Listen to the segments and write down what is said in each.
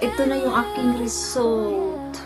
Ito na yung aking result.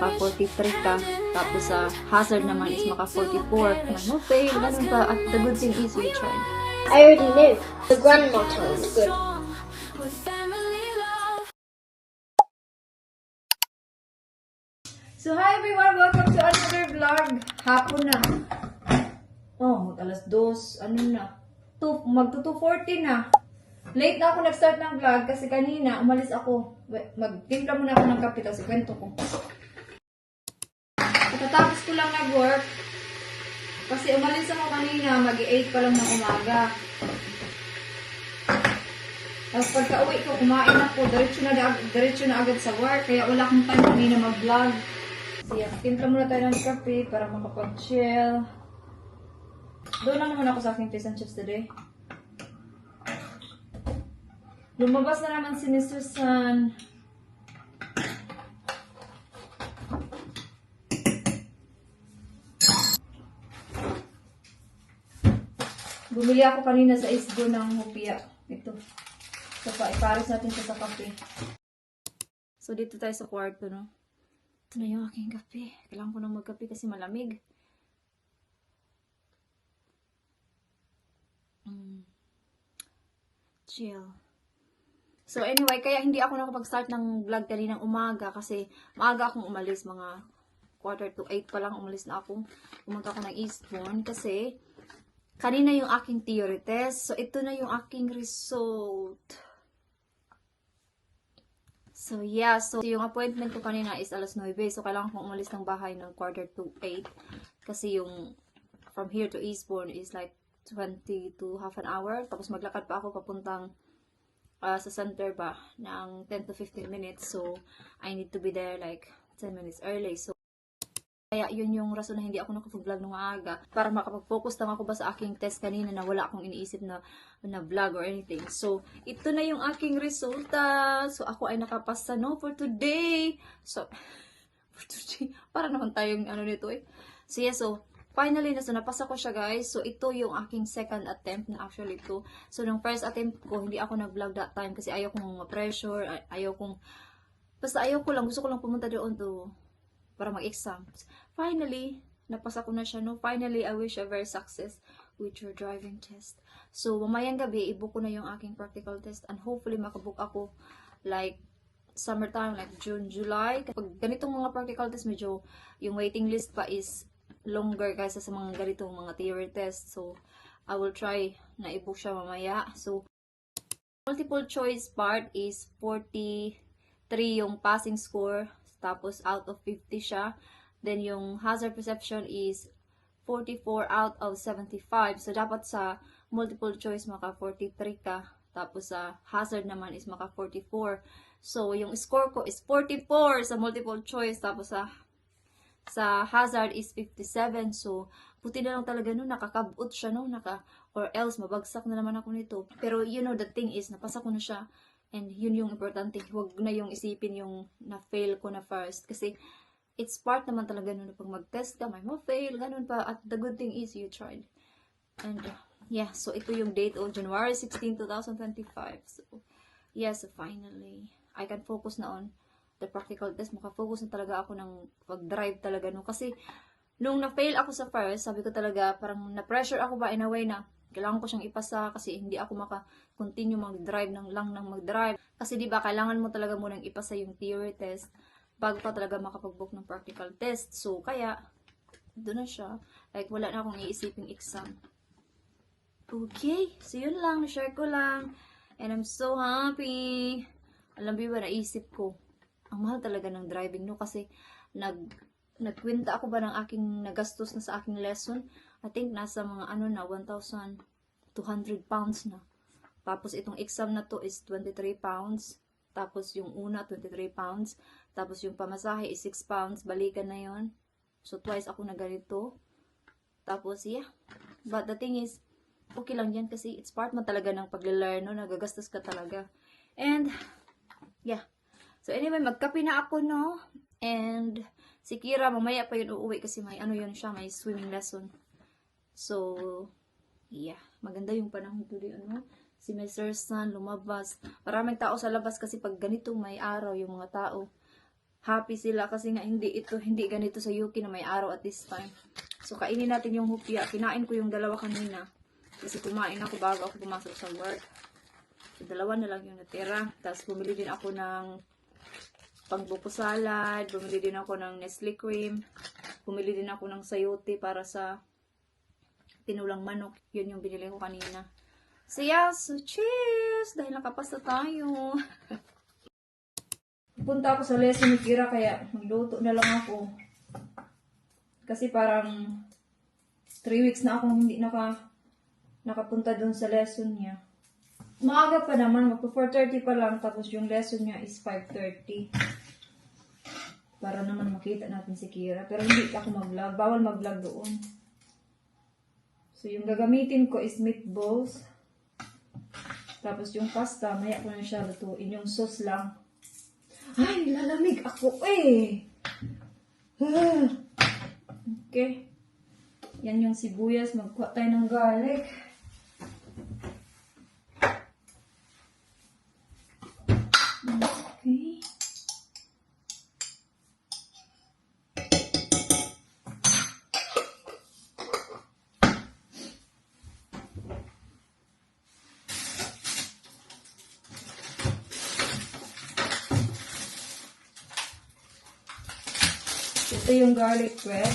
Pa 43 ka. Tapos sa hazard naman is maka 44. No fail, ganun pa. At the good thing is you tried. I already knew. The grandma told. Good. So hi everyone! Welcome to another vlog. Hapon na. Oh, mag-alas 2. Ano na? Magto 2:40 na. Late na ako nag-start ng vlog kasi kanina umalis ako. Magtimpla muna ako ng kape tapos ikwento ko. Pagkatapos ko lang nag-work kasi umalis ako kanina, mag-8 pa lang ng umaga. Tapos pagka uwi ko, kumain ako, diretso na agad sa work, kaya wala akong time kanina mag-vlog. So yan, timpla muna tayo ng kape para makapag-chill. Doon lang naman ako sa aking fish and chips today. Lumabas na naman si Mr. Sun. Bumili ako kanina sa Isgo ng hopia. Ito. So, ipares natin siya sa kape. So, dito tayo sa kwarto, no? Ito na yung aking kape. Kailangan ko nang magkape kasi malamig. Chill. So, anyway, kaya hindi ako nakapag-start ng vlog kaninang umaga kasi maaga akong umalis. Mga 7:45 pa lang umalis na ako. Pumunta ako ng Eastbourne kasi kanina yung aking theory test. So, ito na yung aking result. So, yeah. So, yung appointment ko kanina is alas 9. So, kailangan kong umalis ng bahay ng 7:45. Kasi yung from here to Eastbourne is like 20 to half an hour. Tapos, maglakad pa ako papuntang sa center ba ng 10 to 15 minutes. So, I need to be there like 10 minutes early. So, kaya yun yung rason na hindi ako nakapag-vlog nung aga. Para makapag-focus lang ako ba sa aking test kanina na wala akong iniisip na vlog or anything. So, ito na yung aking resulta. So, ako ay nakapasa no for today. So, for today. Para naman tayong ano nito eh. So, yeah. So, finally, napasa ko siya guys. So, ito yung aking second attempt na actually ito. So, nung first attempt ko, hindi ako nag-vlog that time kasi ayaw kong pressure, basta ayaw ko lang, gusto ko lang pumunta doon para mag-exam. Finally, napasa ko na siya, no? Finally, I wish you very success with your driving test. So, mamayang gabi, i-book ko na yung aking practical test and hopefully makabook ako like summertime, like June, July. Kapag ganitong mga practical test, medyo yung waiting list pa is longer kaysa sa mga ganitong mga theory test. So, I will try na i-book siya mamaya. So, multiple choice part is 43 yung passing score. Tapos, out of 50 siya. Then, yung hazard perception is 44 out of 75. So, dapat sa multiple choice maka 43 ka. Tapos, sa hazard naman is maka 44. So, yung score ko is 44 sa multiple choice. Tapos, sa hazard is 57. So, puti na lang talaga no, nakakabot siya no, or else mabagsak na naman ako nito. Pero you know, the thing is, napasa ko na siya. And yun yung importante. Huwag na yung isipin yung na-fail ko na first. Kasi, it's part naman talaga no, pag mag-test ka, may ma-fail, ganun pa. At the good thing is, you tried. And, yeah, so ito yung date of January 16, 2025. So, yeah, so finally, I can focus na on the practical test. Makafocus na talaga ako ng pag-drive talaga. No? Kasi, nung na-fail ako sa first, sabi ko talaga, parang na-pressure ako ba in a way na kailangan ko siyang ipasa kasi hindi ako maka-continue mag-drive lang ng mag-drive. Kasi di ba kailangan mo talaga munang ipasa yung theory test bago ka talaga makapag-book ng practical test. So, kaya, doon na siya. Like, wala na akong iisiping exam. Okay, so yun lang. Na-share ko lang. And I'm so happy. Alam mo ba, naisip ko, ang mahal talaga ng driving, no? Kasi, nagkwenta ako ba ng aking nagastos na sa aking lesson? I think nasa mga 1,200 pounds na. Tapos itong exam na to is 23 pounds. Tapos yung una 23 pounds. Tapos yung pamasahe is 6 pounds. Balikan na yon. So twice ako na ganito. Tapos yeah. But the thing is, okay lang yan kasi it's part mo talaga ng pag-learn, no? Nagagastos ka talaga. And yeah. So anyway, magkape na ako, no? And si Kira, mamaya pa yun uuwi kasi may yun siya, may swimming lesson. So, yeah. Maganda yung panahon today, si Mr. Sun lumabas. Maraming tao sa labas kasi pag ganito may araw yung mga tao. Happy sila kasi nga hindi ganito sa UK na may araw at this time. So kainin natin yung hupya. Kinain ko yung dalawa kanina. Kasi kumain ako bago ako pumasok sa work. So, dalawa na lang yung natira. Tapos bumili din ako ng pangbuko salad. Bumili din ako ng Nestle cream. Bumili din ako ng sayote para sa tinulang manok. Yun yung binili ko kanina. So yeah, so cheers! Dahil nakapasta tayo. Punta ako sa lesson ni Kira kaya magluto na lang ako. Kasi parang 3 weeks na akong hindi nakapunta dun sa lesson niya. Maaga pa naman, magpo 4:30 pa lang, tapos yung lesson niya is 5:30. Para naman makita natin si Kira. Pero hindi ako mag-vlog. Bawal mag-vlog doon. So yung gagamitin ko is meatballs. Tapos yung pasta, maya ko na siya lutuin. Yung sauce lang. Ay, lalamig ako eh. Okay. Yan yung sibuyas. Magkuha tayo ng garlic. Okay. Ito yung garlic bread.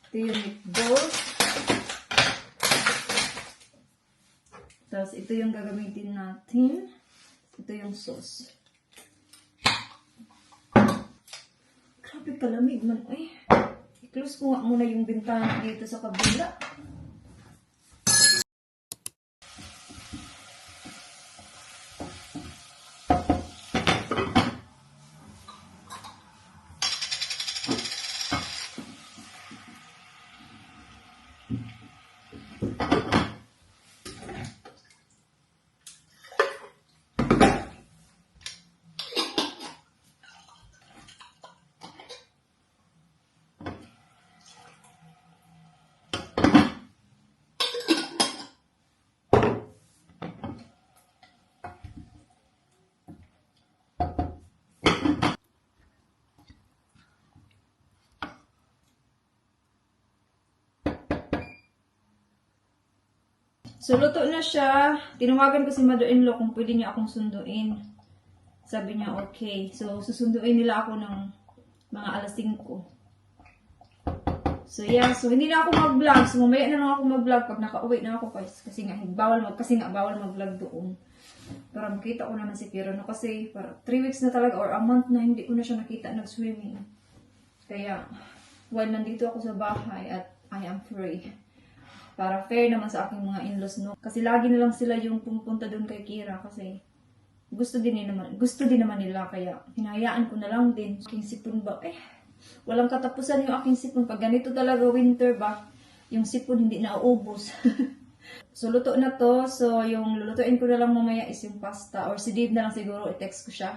Ito yung meatballs. Tapos ito yung gagamitin natin. Ito yung sauce. Grabe kalamig man. Ay, i-close ko nga muna yung bintana dito sa kabila. So, luto na siya. Tinawagan ko si mother-in-law kung pwede niya akong sunduin. Sabi niya, okay. So, susunduin nila ako ng mga alas 5. So, yeah. So, hindi na ako mag-vlog. So, mamaya na lang ako mag-vlog pag naka-uwi na ako. Kasi nga, bawal mag-vlog doon. Para makita ko naman si Kira. No? Kasi, 3 weeks na talaga or a month na hindi ko na siya nakita nag-swimming. Kaya, while nandito ako sa bahay at I am free. Para fair naman sa aking mga in-laws, no? Kasi lagi na lang sila yung pumunta doon kay Kira kasi gusto din naman nila kaya hinayaan ko na lang din. Aking sipon ba? Walang katapusan yung aking sipon. Pag ganito talaga winter ba, yung sipon hindi nauubos. So, luto na to. So, yung lulutuin ko na lang mamaya is yung pasta or si Dave na lang siguro, i-text ko siya.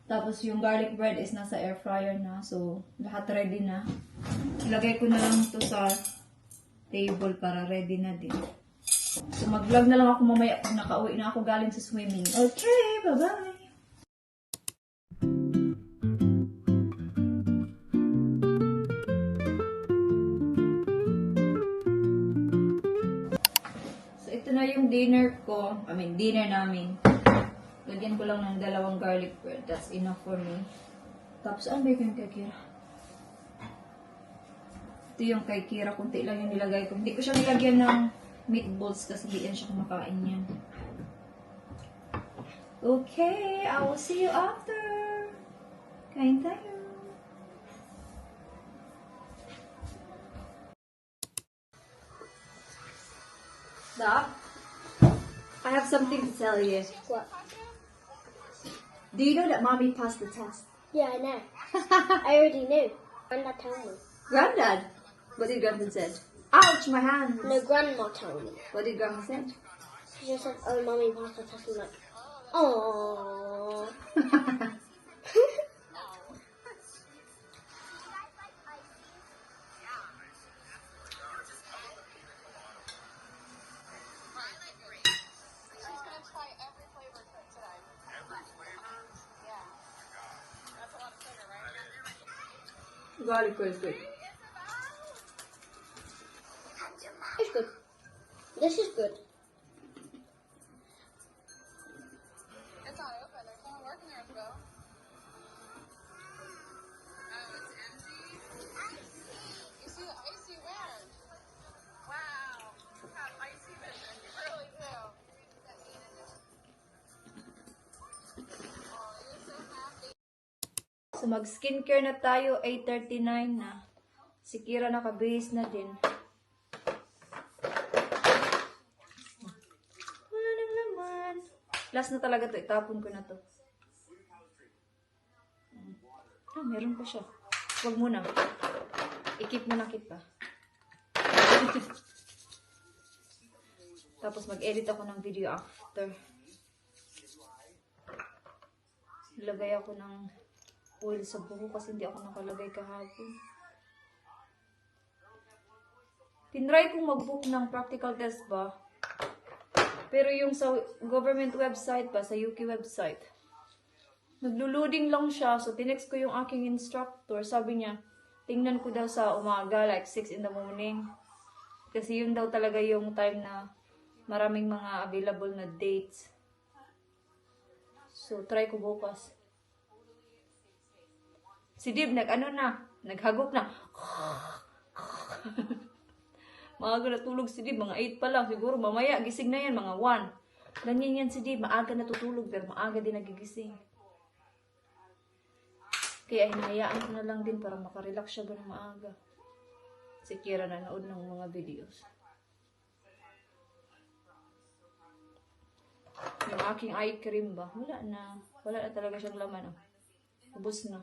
Tapos yung garlic bread is nasa air fryer na. So, lahat ready na. Ilagay ko na lang to sa table para ready na din. So, mag-vlog na lang ako mamaya kung nakauwi na ako galing sa swimming. Okay, bye-bye! So, ito na yung dinner ko. Dinner namin. Lagyan ko lang ng 2 garlic bread. That's enough for me. Tapos, ano ba yung kay Kira? Ito yung kay Kira, kunti lang yung nilagay ko. Hindi ko siya nilagyan ng meatballs kasi hindi yan siya kumakain yan. Okay, I will see you after. Kain tayo. Doc, I have something to tell you. What? Do you know that Mommy passed the test? Yeah, I know. I already knew. Grandma told me. Granddad? What did Grandpa said? Ouch, my hands! No, Grandma told me. What did Grandma say? She just said, oh, Mommy passed the test. I'm like, oh. Garlic is good. It's good. This is good. It's not open. There's someone working there, though. Oh, it's empty? You see the icy wind? Wow. You have icy vision. You really do. Oh, you're so happy. So mag-skincare na tayo, 8:39 na. Si Kira nakabihis na din. Wala nang laman. Last na talaga to, itapon ko na to. Ah, meron pa siya. Huwag muna. I-keep mo na kita. Tapos mag-edit ako ng video after. Lagay ako ng oil sa buho kasi hindi ako nakalagay kahapon. Tinry kong mag-book ng practical test ba? Pero yung sa government website ba, sa UK website, naglo-loading lang siya. So, tinext ko yung aking instructor. Sabi niya, tingnan ko daw sa umaga, like 6 in the morning. Kasi yun daw talaga yung time na maraming mga available na dates. So, try ko bukas. Si Dib, naghagop na. Maaga natulog si Dib, mga 8 pa lang. Siguro mamaya, gising na yan, mga 1. Ganyan yan si Dib, maaga natutulog, pero maaga din nagigising. Kaya hinayaan ko na lang din para makarelax siya ganun maaga. Si Kira nanood ng mga videos. Yung aking eye cream ba? Wala na. Wala na talaga siyang laman. Oh. Ubus na.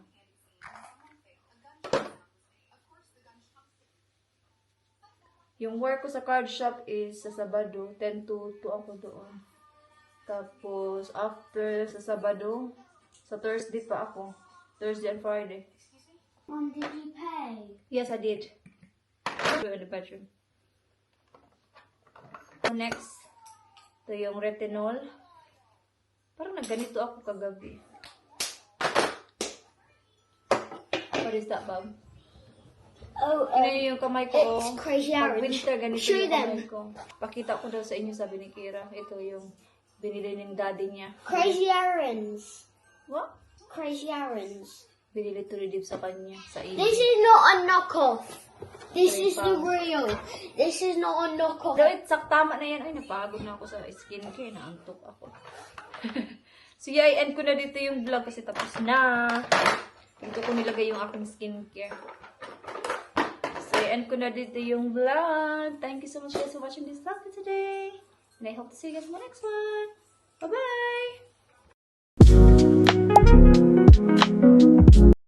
Yung work ko sa card shop is sa Sabado. 10 to 2 ako doon. Tapos, after sa Sabado, sa Thursday pa ako. Thursday and Friday. Mom, did you pay? Yes, I did. Go in the bedroom. Next, ito yung retinol. Parang nagganito ako kagabi. What is that, Bob? Oh, Ano yung kamay ko? it's crazy Pag orange. winter, ganito Show yung them. kamay ko. Pakita ko daw sa inyo, sabi ni Kira. Ito yung binili ng daddy niya. Crazy errands. What? Crazy errands. Binili to Redib sa kanya, sa This eBay. is not a knockoff. This Okay, is the fine. real. This is not a knockoff. Dawit, tama na yan. Ay, napagod na ako sa skincare. Naantok ako. So, yeah, i-end ko na dito yung vlog kasi tapos na. Dito ko nilagay yung aking skincare. So, i-end ko na dito yung vlog. Thank you so much guys for watching this vlog today. And I hope to see you guys in the next one. Bye-bye!